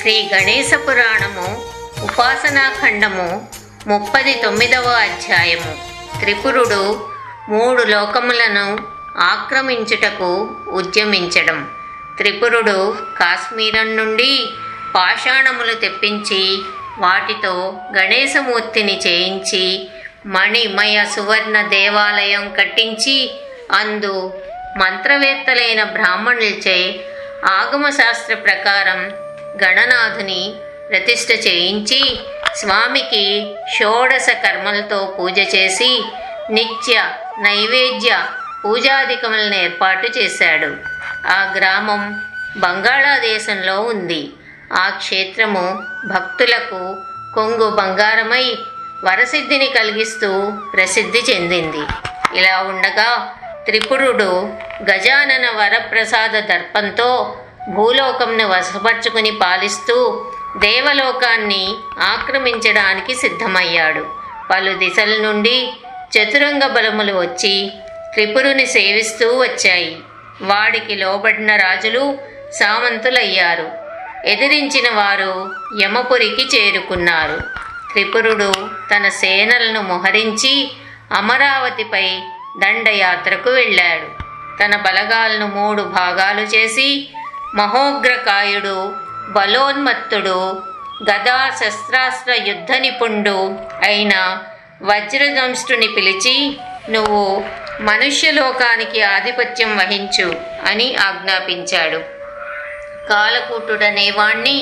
శ్రీ గణేశ పురాణము ఉపాసనాఖండము 39వ అధ్యాయము. త్రిపురుడు 3 లోకములను ఆక్రమించుటకు ఉద్యమించడం. త్రిపురుడు కాశ్మీరం నుండి పాషాణములు తెప్పించి వాటితో గణేశమూర్తిని చేయించి మణిమయ సువర్ణ దేవాలయం కట్టించి అందు మంత్రవేత్తలైన బ్రాహ్మణులచే ఆగమశాస్త్ర ప్రకారం గణనాథుని ప్రతిష్ఠ చేయించి స్వామికి షోడశ కర్మలతో పూజ చేసి నిత్య నైవేద్య పూజాధికములను ఏర్పాటు చేశాడు. ఆ గ్రామం బంగాళాదేశంలో ఉంది. ఆ క్షేత్రము భక్తులకు కొంగు బంగారమై వరసిద్ధిని కలిగిస్తూ ప్రసిద్ధి చెందింది. ఇలా ఉండగా త్రిపురుడు గజానన వరప్రసాద దర్పంతో భూలోకంను వశపరుచుకుని పాలిస్తూ దేవలోకాన్ని ఆక్రమించడానికి సిద్ధమయ్యాడు. పలు దిశల నుండి చతురంగ బలములు వచ్చి త్రిపురుని సేవిస్తూ వచ్చాయి. వాడికి లోబడిన రాజులు సామంతులయ్యారు. ఎదిరించిన వారు యమపురికి చేరుకున్నారు. త్రిపురుడు తన సేనలను మోహరించి అమరావతిపై దండయాత్రకు వెళ్ళాడు. తన బలగాలను 3 భాగాలు చేసి మహోగ్రకాయుడు, బలోన్మత్తుడు, గదా శస్త్రాస్త్ర యుద్ధ నిపుణుడు అయిన వజ్రదంష్టుని పిలిచి, నువ్వు మనుష్యలోకానికి ఆధిపత్యం వహించు అని ఆజ్ఞాపించాడు. కాలకూటుడనేవాణ్ణి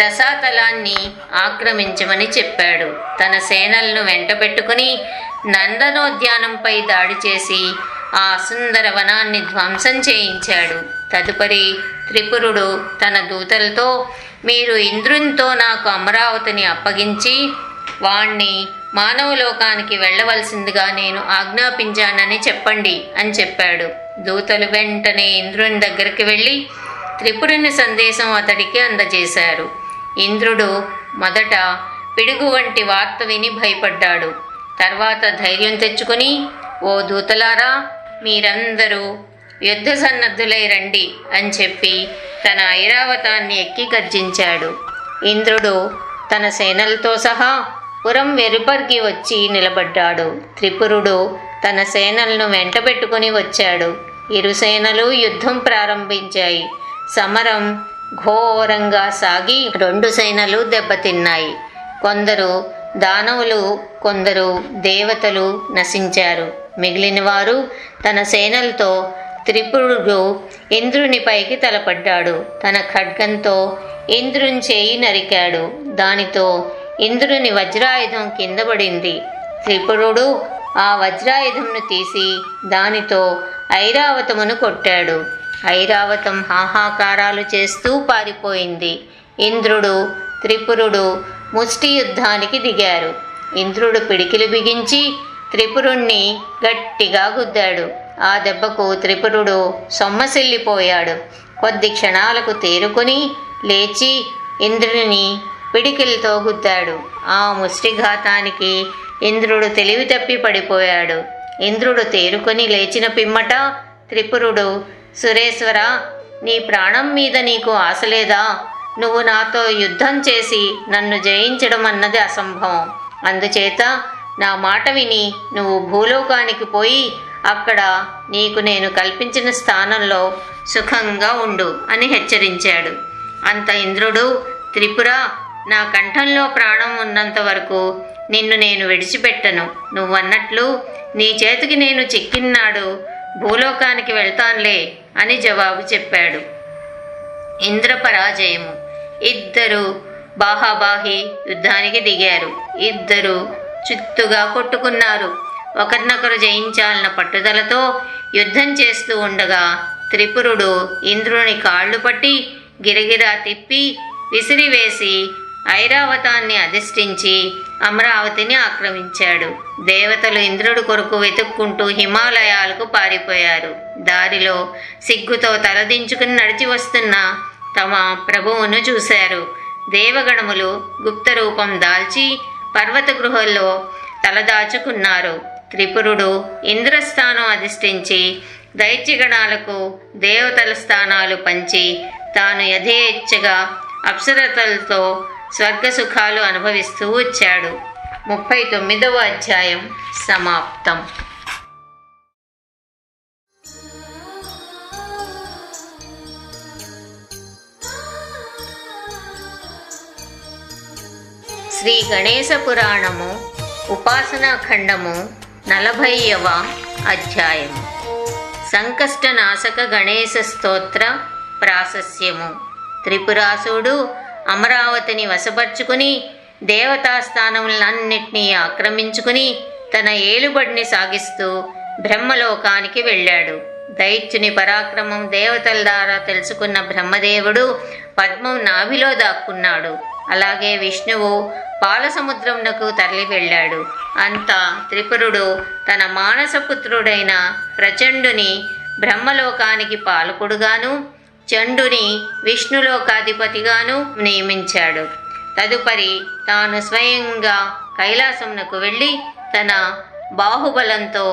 రసాతలాన్ని ఆక్రమించమని చెప్పాడు. తన సేనలను వెంటబెట్టుకుని నందనోద్యానంపై దాడి చేసి ఆ సుందర వనాన్ని ధ్వంసం చేయించాడు. తదుపరి త్రిపురుడు తన దూతలతో, మీరు ఇంద్రునితో నాకు అమరావతిని అప్పగించి వాణ్ణి మానవలోకానికి వెళ్ళవలసిందిగా నేను ఆజ్ఞాపించానని చెప్పండి అని చెప్పాడు. దూతలు వెంటనే ఇంద్రుని దగ్గరికి వెళ్ళి త్రిపురుని సందేశం అతడికి అందజేశారు. ఇంద్రుడు మొదట పిడుగు వంటి వార్త విని భయపడ్డాడు. తర్వాత ధైర్యం తెచ్చుకుని, ఓ దూతలారా, మీరందరూ యుద్ధ సన్నద్ధులై రండి అని చెప్పి తన ఐరావతాన్ని ఎక్కి గర్జించాడు. ఇంద్రుడు తన సేనలతో సహా పురం వెలుపర్కి వచ్చి నిలబడ్డాడు. త్రిపురుడు తన సేనలను వెంటబెట్టుకుని వచ్చాడు. ఇరు సేనలు యుద్ధం ప్రారంభించాయి. సమరం ఘోరంగా సాగి 2 సేనలు దెబ్బతిన్నాయి. కొందరు దానవులు, కొందరు దేవతలు నశించారు. మిగిలిన వారు తన సేనలతో త్రిపురుడు ఇంద్రుని పైకి తలపడ్డాడు. తన ఖడ్గంతో ఇంద్రుని చేయి నరికాడు. దానితో ఇంద్రుని వజ్రాయుధం కింద పడింది. త్రిపురుడు ఆ వజ్రాయుధంను తీసి దానితో ఐరావతమును కొట్టాడు. ఐరావతం హాహాకారాలు చేస్తూ పారిపోయింది. ఇంద్రుడు, త్రిపురుడు ముష్టి యుద్ధానికి దిగారు. ఇంద్రుడు పిడికిలు బిగించి త్రిపురుణ్ణి గట్టిగా గుద్దాడు. ఆ దెబ్బకు త్రిపురుడు సొమ్మసిల్లిపోయాడు. కొద్ది క్షణాలకు తేరుకుని లేచి ఇంద్రుని పిడికిలతో గుద్దాడు. ఆ ముష్టిఘాతానికి ఇంద్రుడు తెలివి తప్పి పడిపోయాడు. ఇంద్రుడు తేరుకొని లేచిన పిమ్మట త్రిపురుడు, సురేశ్వర, నీ ప్రాణం మీద నీకు ఆశ లేదా? నువ్వు నాతో యుద్ధం చేసి నన్ను జయించడం అన్నది అసంభవం. అందుచేత నా మాట విని నువ్వు భూలోకానికి పోయి అక్కడ నీకు నేను కల్పించిన స్థానంలో సుఖంగా ఉండు అని హెచ్చరించాడు. అంత ఇంద్రుడు, త్రిపుర, నా కంఠంలో ప్రాణం ఉన్నంత వరకు నిన్ను నేను విడిచిపెట్టను. నువ్వన్నట్లు నీ చేతికి నేను చిక్కినాడు భూలోకానికి వెళ్తానులే అని జవాబు చెప్పాడు. ఇంద్రపరాజయము. ఇద్దరు బాహాబాహి యుద్ధానికి దిగారు. ఇద్దరు చిత్తుగా కొట్టుకున్నారు. ఒకరినొకరు జయించాలన్న పట్టుదలతో యుద్ధం చేస్తూ ఉండగా త్రిపురుడు ఇంద్రుని కాళ్ళు పట్టి గిరగిరా తిప్పి విసిరివేసి ఐరావతాన్ని అధిష్ఠించి అమరావతిని ఆక్రమించాడు. దేవతలు ఇంద్రుడి కొరకు వెతుక్కుంటూ హిమాలయాలకు పారిపోయారు. దారిలో సిగ్గుతో తలదించుకుని నడిచి వస్తున్న తమ ప్రభువును చూశారు. దేవగణములు గుప్త రూపం దాల్చి పర్వత గృహల్లో తలదాచుకున్నారు. త్రిపురుడు ఇంద్రస్థానం అధిష్ఠించి దైత్యగణాలకు దేవతల స్థానాలు పంచి తాను యథేచ్ఛగా అప్సరతలతో స్వర్గ సుఖాలు అనుభవిస్తూ వచ్చాడు. 39వ అధ్యాయం సమాప్తం. శ్రీ గణేశ పురాణము ఉపాసనా ఖండము 40వ అధ్యాయము. సంకష్టనాశక గణేశ స్తోత్ర ప్రాశస్యము. త్రిపురాసుడు అమరావతిని వశపరుచుకుని దేవతాస్థానములన్నింటినీ ఆక్రమించుకుని తన ఏలుబడిని సాగిస్తూ బ్రహ్మలోకానికి వెళ్ళాడు. దైత్యుని పరాక్రమం దేవతల ద్వారా తెలుసుకున్న బ్రహ్మదేవుడు పద్మం నాభిలో దాక్కున్నాడు. అలాగే విష్ణువు పాలసముద్రమునకు తరలి వెళ్ళాడు. అంతా త్రిపురుడు తన మానసపుత్రుడైన ప్రచండుని బ్రహ్మలోకానికి పాలకుడుగాను, చండుని విష్ణులోకాధిపతిగాను నియమించాడు. తదుపరి తాను స్వయంగా కైలాసమునకు వెళ్ళి తన బాహుబలంతో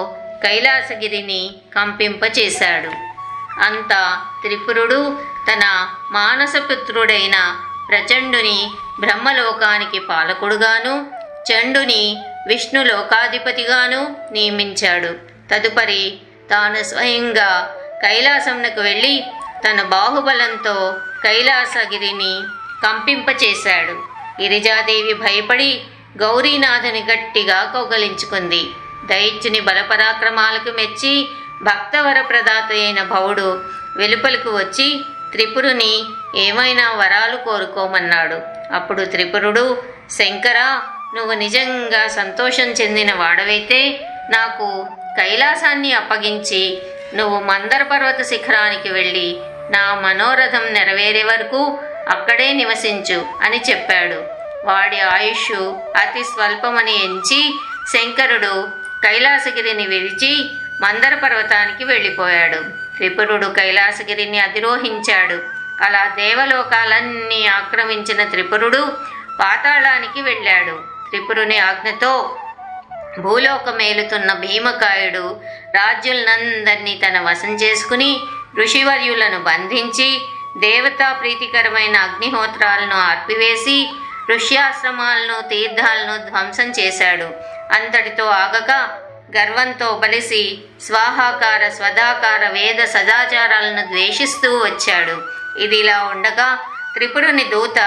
కైలాసగిరిని కంపింపచేశాడు. అంతా త్రిపురుడు తన మానసపుత్రుడైన ప్రచండుని బ్రహ్మలోకానికి పాలకుడుగాను, చండుని విష్ణులోకాధిపతిగాను నియమించాడు. తదుపరి తాను స్వయంగా కైలాసమునకు వెళ్ళి తన బాహుబలంతో కైలాసగిరిని కంపింపచేశాడు. గిరిజాదేవి భయపడి గౌరీనాథుని గట్టిగా కౌగలించుకుంది. దైత్యుని బలపరాక్రమాలకు మెచ్చి భక్తవర ప్రదాత అయిన భవుడు వెలుపలకు వచ్చి త్రిపురుని ఏమైనా వరాలు కోరుకోమన్నాడు. అప్పుడు త్రిపురుడు, శంకరా, నువ్వు నిజంగా సంతోషం చెందిన వాడవైతే నాకు కైలాసాన్ని అప్పగించి నువ్వు మందర పర్వత శిఖరానికి వెళ్ళి నా మనోరథం నెరవేరే వరకు అక్కడే నివసించు అని చెప్పాడు. వాడి ఆయుష్ అతి స్వల్పమని ఎంచి శంకరుడు కైలాసగిరిని విడిచి మందర పర్వతానికి వెళ్ళిపోయాడు. త్రిపురుడు కైలాసగిరిని అధిరోహించాడు. అలా దేవలోకాలన్నీ ఆక్రమించిన త్రిపురుడు పాతాళానికి వెళ్ళాడు. త్రిపురుని ఆజ్ఞతో భూలోకమేలుతున్న భీమకాయుడు రాజ్యులనందరినీ తన వశం చేసుకుని ఋషివర్యులను బంధించి దేవతా ప్రీతికరమైన అగ్నిహోత్రాలను ఆర్పివేసి ఋష్యాశ్రమాలను తీర్థాలను ధ్వంసం చేశాడు. అంతటితో ఆగక గర్వంతో బలిసి స్వాహాకార స్వదాకార వేద సదాచారాలను ద్వేషిస్తూ వచ్చాడు. ఇదిలా ఉండగా త్రిపురుని దూత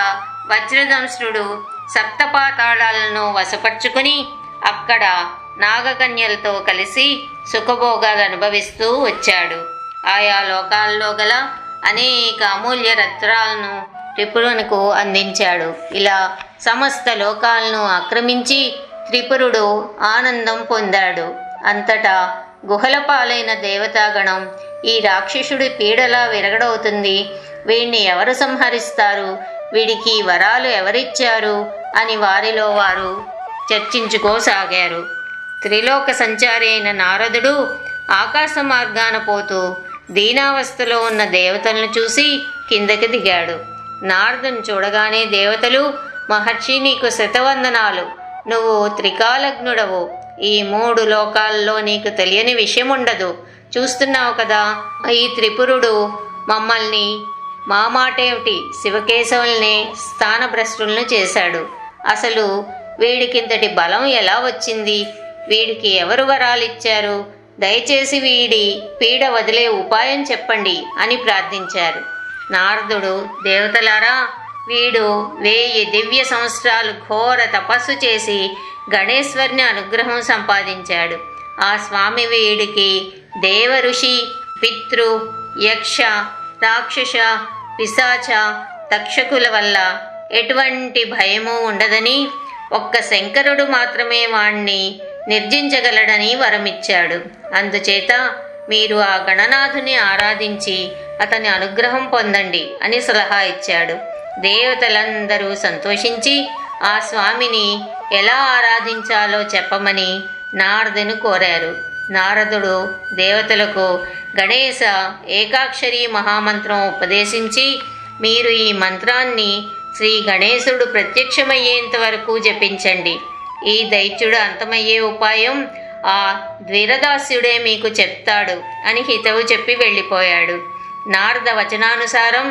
వజ్రదంశ్రుడు సప్తపాతాళాలను వశపరుచుకుని అక్కడ నాగకన్యలతో కలిసి సుఖభోగాలు అనుభవిస్తూ వచ్చాడు. ఆయా లోకాల్లో గల అనేక అమూల్య రత్నాలను త్రిపురునికి అందించాడు. ఇలా సమస్త లోకాలను ఆక్రమించి త్రిపురుడు ఆనందం పొందాడు. అంతటా గుహల పాలైన దేవతాగణం ఈ రాక్షసుడి పీడలా విరగడవుతుంది, వీడిని ఎవరు సంహరిస్తారు, వీడికి వరాలు ఎవరిచ్చారు అని వారిలో వారు చర్చించుకోసాగారు. త్రిలోక సంచారి అయిన నారదుడు ఆకాశ మార్గాన పోతూ దీనావస్థలో ఉన్న దేవతలను చూసి కిందకి దిగాడు. నారదుని చూడగానే దేవతలు, మహర్షి, నీకు శతవందనాలు, నువ్వు త్రికాలజ్ఞుడవు, ఈ 3 లోకాల్లో నీకు తెలియని విషయం ఉండదు, చూస్తున్నావు కదా, ఈ త్రిపురుడు మమ్మల్ని మా మాటేమిటి శివకేశవుల్ని స్థానభ్రష్టులను చేశాడు. అసలు వీడికింతటి బలం ఎలా వచ్చింది, వీడికి ఎవరు వరాలిచ్చారు, దయచేసి వీడి పీడ వదిలే ఉపాయం చెప్పండి అని ప్రార్థించారు. నారదుడు, దేవతలారా, వీడు 1000 దివ్య సంవత్సరాలు ఘోర తపస్సు చేసి గణేశ్వరుని అనుగ్రహం సంపాదించాడు. ఆ స్వామి వీడికి దేవ, ఋషి, పితృ, యక్ష, రాక్షస, పిశాచ, తక్షకుల వల్ల ఎటువంటి భయము ఉండదని, ఒక్క శంకరుడు మాత్రమే వాణ్ణి నిర్జించగలడని వరమిచ్చాడు. అందుచేత మీరు ఆ గణనాథుని ఆరాధించి అతని అనుగ్రహం పొందండి అని సలహా ఇచ్చాడు. దేవతలందరూ సంతోషించి ఆ స్వామిని ఎలా ఆరాధించాలో చెప్పమని నారదుని కోరారు. నారదుడు దేవతలకు గణేశ ఏకాక్షరి మహామంత్రం ఉపదేశించి, మీరు ఈ మంత్రాన్ని శ్రీ గణేశుడు ప్రత్యక్షమయ్యేంత వరకు జపించండి. ఈ దైత్యుడు అంతమయ్యే ఉపాయం ఆ ద్విరదాస్యుడే మీకు చెప్తాడు అని హితవు చెప్పి వెళ్ళిపోయాడు. నారద వచనానుసారం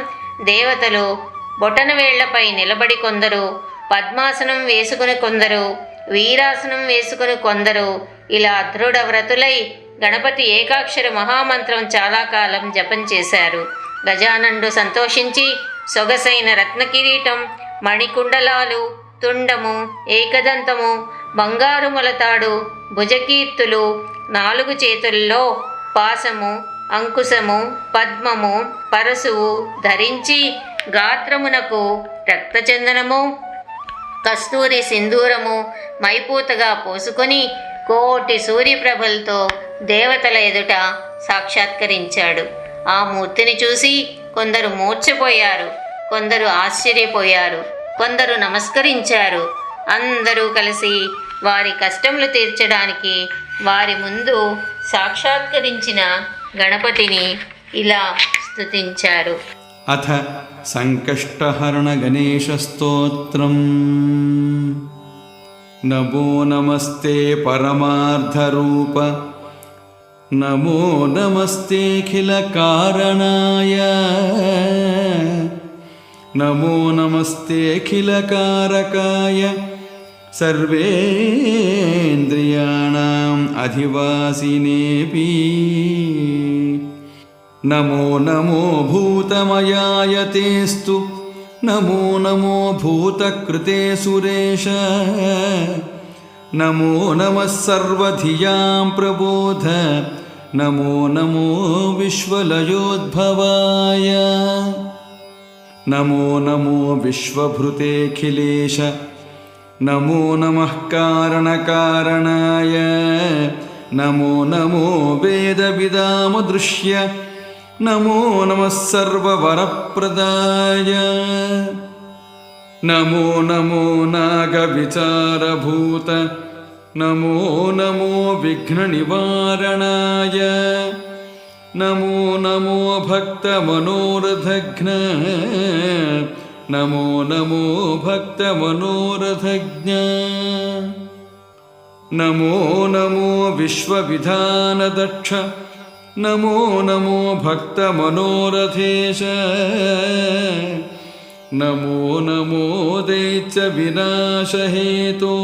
దేవతలు బొటన వేళ్లపై నిలబడి కొందరు, పద్మాసనం వేసుకుని కొందరు, వీరాసనం వేసుకుని కొందరు ఇలా దృఢ వ్రతులై గణపతి ఏకాక్షర మహామంత్రం చాలా కాలం జపం చేశారు. గజానండు సంతోషించి సొగసైన రత్నకిరీటం, మణికుండలాలు, తుండము, ఏకదంతము, బంగారు మొలతాడు, భుజకీర్తులు, 4 చేతుల్లో పాసము, అంకుశము, పద్మము, పరశువు ధరించి గాత్రమునకు రక్తచందనము, కస్తూరి సింధూరము మైపూతగా పోసుకొని కోటి సూర్యప్రభలతో దేవతల ఎదుట సాక్షాత్కరించాడు. ఆ మూర్తిని చూసి కొందరు మూర్ఛపోయారు, కొందరు ఆశ్చర్యపోయారు, కొందరు నమస్కరించారు. అందరూ కలిసి వారి కష్టములు తీర్చడానికి వారి ముందు సాక్షాత్కరించిన గణపతిని ఇలా స్తుతించారు. అథ సంకష్టహరణ గణేశ స్తోత్రం. నమో నమస్తే పరమార్థరూప, నమో నమస్తేఖిల కారణాయ, నమో నమస్తేఖిల కారకాయ, సర్వేంద్రియాణాం అధివాసినేపి. నమో నమో భూతమయాయ తేస్తు, నమో నమో భూతకృతే సురేశ, నమో నమః సర్వధియాం ప్రబోధ, నమో నమో విశ్వలయోద్భవాయ, నమో నమో విశ్వభృతేఖిలేశ, నమో నమః కారణకారణాయ, నమో నమో వేదవిదామదృశ్య, నమో నమః సర్వవరప్రదాయ, నమో నమో నాగవిచారభూత, నమో నమో విఘ్ననివారణాయ, నమో నమో భక్తమనోరథఘ్న, నమో నమో భక్తమనోరథజ్ఞ, నమో నమో విశ్వవిధానదక్ష, నమో నమో భక్తమనోరథేశ, నమో నమో దైత్య వినాశహేతో,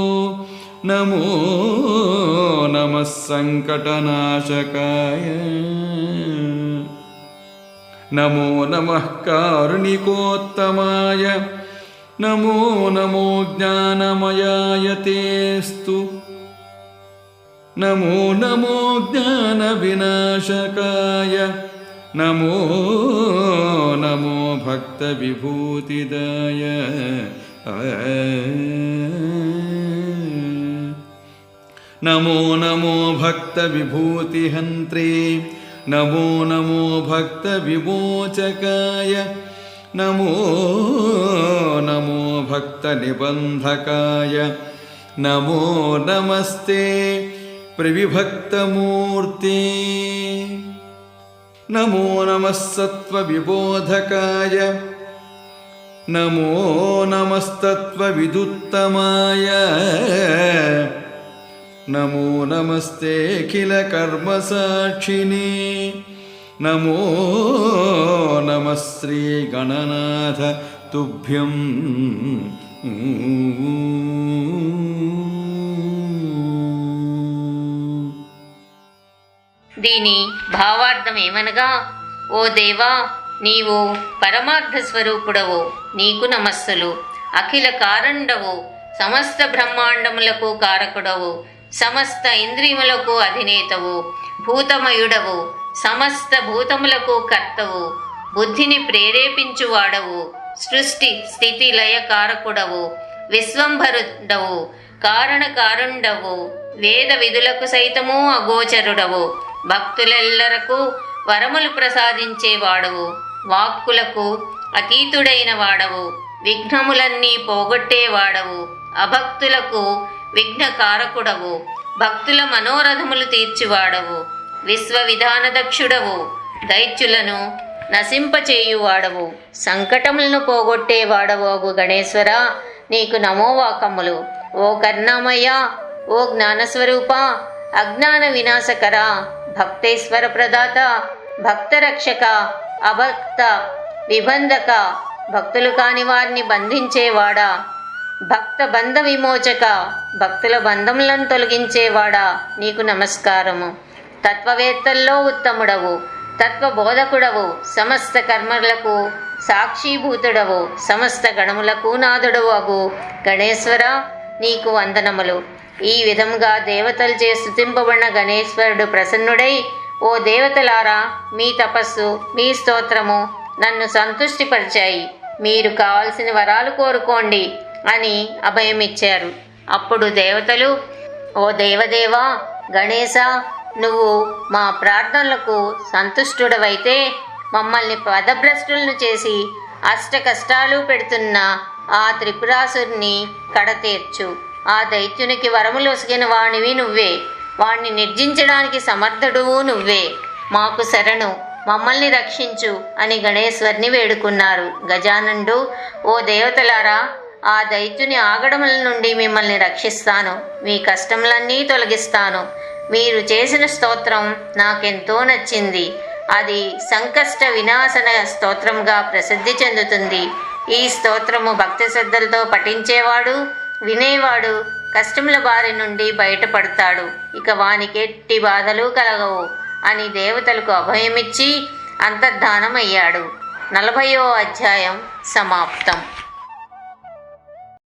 నమో నమః సంకటనాశకాయ, నమో నమః కారుణికోత్తమాయ, నమో నమో జ్ఞానమయాయ తేస్తు, నమో నమో జ్ఞాన వినాశకాయ, నమో నమో భక్త విభూతిదాయ, నమో నమో భక్త విభూతిహంత్రే, నమో నమో భక్త విమోచకాయ, నమో నమో భక్త నిబంధకాయ, నమో నమస్తే ప్రవిభక్తమూర్తే, నమో నమః సత్వవిబోధకాయ, నమో నమస్తత్వవిదుత్తమాయ, నమో నమస్తేఖిల కర్మసాక్షిణే, నమో నమః శ్రీ గణనాథ తుభ్యం. దీని భావార్థం ఏమనగా, ఓ దేవా, నీవు పరమార్థ స్వరూపుడవు, నీకు నమస్సులు. అఖిల కారణుడవు, సమస్త బ్రహ్మాండములకు కారకుడవు, సమస్త ఇంద్రియములకు అధినేతవు, భూతమయుడవు, సమస్త భూతములకు కర్తవు, బుద్ధిని ప్రేరేపించువాడవు, సృష్టి స్థితి లయ కారకుడవు, విశ్వంభరుడవు, కారణకారుండవు, వేద విధులకు సైతము అగోచరుడవు, భక్తులెల్లరకు వరములు ప్రసాదించేవాడవు, వాక్కులకు అతీతుడైన వాడవు, విఘ్నములన్నీ పోగొట్టేవాడవు, అభక్తులకు విఘ్నకారకుడవు, భక్తుల మనోరథములు తీర్చివాడవు, విశ్వవిధానదక్షుడవు, దైత్యులను నశింపచేయువాడవు, సంకటములను పోగొట్టేవాడవు గణేశ్వర, నీకు నమోవాకములు. ఓ కర్ణమయ్య, ఓ జ్ఞానస్వరూప, అజ్ఞాన వినాశకర, భక్తేశ్వర ప్రదాత, భక్తరక్షక, అభక్త విబంధక, భక్తులు కాని వారిని బంధించేవాడా, భక్త బంధ విమోచక, భక్తుల బంధములను తొలగించేవాడా, నీకు నమస్కారము. తత్వవేత్తల్లో ఉత్తముడవు, తత్వబోధకుడవు, సమస్త కర్మలకు సాక్షీభూతుడవు, సమస్త గణములకు నాథుడవు అగు గణేశ్వర, నీకు వందనములు. ఈ విధంగా దేవతలచే స్తుతింపబడిన గణేశ్వరుడు ప్రసన్నుడై, ఓ దేవతలారా, మీ తపస్సు, మీ స్తోత్రము నన్ను సంతుష్టిపరిచాయి. మీరు కావలసిన వరాలు కోరుకోండి అని అభయమిచ్చారు. అప్పుడు దేవతలు, ఓ దేవదేవా గణేశ, నువ్వు మా ప్రార్థనలకు సంతుష్టుడవైతే మమ్మల్ని పదభ్రష్టులను చేసి అష్ట కష్టాలు పెడుతున్న ఆ త్రిపురాసుని కడతీర్చు. ఆ దైత్యునికి వరములొసిగిన వాణివి నువ్వే, వాణ్ణి నిర్జించడానికి సమర్థుడువు నువ్వే. మాకు శరణు, మమ్మల్ని రక్షించు అని గణేశ్వరిని వేడుకున్నారు. గజానండు, ఓ దేవతలారా, ఆ దైత్యుని ఆగడముల నుండి మిమ్మల్ని రక్షిస్తాను, మీ కష్టములన్నీ తొలగిస్తాను. మీరు చేసిన స్తోత్రం నాకెంతో నచ్చింది. అది సంకష్ట వినాశన స్తోత్రంగా ప్రసిద్ధి చెందుతుంది. ఈ స్తోత్రము భక్తి శ్రద్ధలతో పఠించేవాడు, వినేవాడు కష్టముల బారి నుండి బయటపడతాడు. ఇక వానికి ఎట్టి బాధలు కలగవు అని దేవతలకు అభయమిచ్చి అంతర్ధానమయ్యాడు. 40వ అధ్యాయం సమాప్తం.